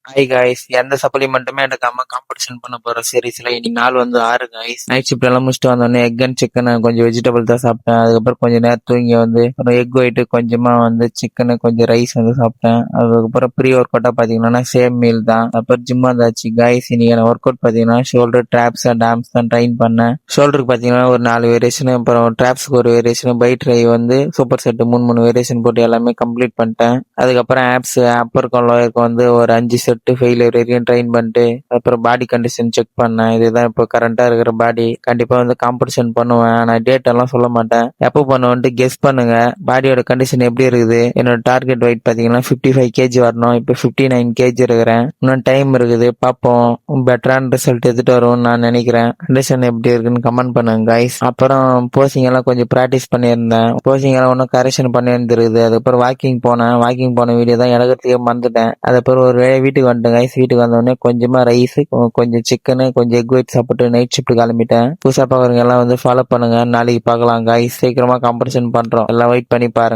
Hi guys, எந்த சப்ளிமெண்ட்டுமே எடுக்காம competition பண்ண போற சீரீஸ்ல இன்னைக்கு நாள் வந்து 6 காய்ஸ். நைட் ஷிஃப்ட் எல்லாம் முடிச்சுட்டு வந்தோடனே எக் அண்ட் சிக்கன் கொஞ்சம் வெஜிடபிள் தான் சாப்பிட்டேன். அதுக்கப்புறம் கொஞ்சம் நேரம் தூங்கி வந்து ஒரு எக் ஒயிட் கொஞ்சமா வந்து சிக்கனு கொஞ்சம் ரைஸ் வந்து சாப்பிட்டேன். அதுக்கப்புறம் ப்ரீ ஒர்க் அவுட்டா பாத்தீங்கன்னா சேம் மீல் தான். அப்புறம் ஜிம் வந்தாச்சு காய்ஸ். இன்னைக்கு ஒர்க் அவுட் பாத்தீங்கன்னா ஷோல்டர் ட்ராப்ஸ் டேம்ஸ் தான் ட்ரைன் பண்ணேன். ஷோல்டருக்கு பாத்தீங்கன்னா ஒரு 4 வேரியேஷன், அப்புறம் ட்ராப்ஸ்க்கு ஒரு வேரியேஷன், பை ட்ரை வந்து சூப்பர் செட் 3 வேரியேஷன் போட்டு எல்லாமே கம்ப்ளீட் பண்ணிட்டேன். அதுக்கப்புறம் ஆப்ஸ் அப்பருக்கும் லோயருக்கும் வந்து ஒரு 5 செட் ஃபெயிலியர் வரையும் ட்ரெயின் பண்ணிட்டு அப்புறம் பாடி கண்டிஷன் செக் பண்ணேன். இதுதான் இப்போ கரண்டா இருக்கிற பாடி. கண்டிப்பா வந்து காம்படிஷன் பண்ணுவேன். நான் டேட் எல்லாம் சொல்ல மாட்டேன். எப்போ பண்ணுவேன்ட்டு கெஸ் பண்ணுங்க. பாடியோட கண்டிஷன் எப்படி இருக்குது. என்னோட டார்கெட் வெயிட் பாத்தீங்கன்னா 55 கேஜி வரணும். இப்போ 59 கேஜி இருக்கிறேன். இன்னும் டைம் இருக்குது, பார்ப்போம். பெட்டரான ரிசல்ட் எடுத்துட்டு வரும்னு நான் நினைக்கிறேன். கண்டிஷன் எப்படி இருக்குன்னு கமெண்ட் பண்ணுங்க கைஸ். அப்புறம் போசிங் எல்லாம் கொஞ்சம் ப்ராக்டிஸ் பண்ணியிருந்தேன். போசிங் எல்லாம் ஒன்றும் கரெக்ஷன் பண்ணியிருந்துருக்குது. அதுக்கப்புறம் வாக்கிங் போன வீடியோ தான் எடுக்கிறதுக்கே மறந்துட்டேன். அதுக்கப்புறம் ஒரு வேளை வீட்டுக்கு வந்துட்டேன் கைஸ். வீட்டுக்கு வந்தோடனே கொஞ்சமா ரைஸ், கொஞ்சம் சிக்கனு, கொஞ்சம் எக் ஒயிட் சாப்பிட்டு நைட் ஷிஃப்ட் கிளம்பிட்டேன். புதுசா பாக்குறவங்க எல்லாம் வந்து ஃபாலோ பண்ணுங்க. நாளைக்கு பார்க்கலாம் கைஸ். சீக்கிரமா காம்படிஷன் பண்றோம். எல்லாம் வெயிட் பண்ணி பாருங்க.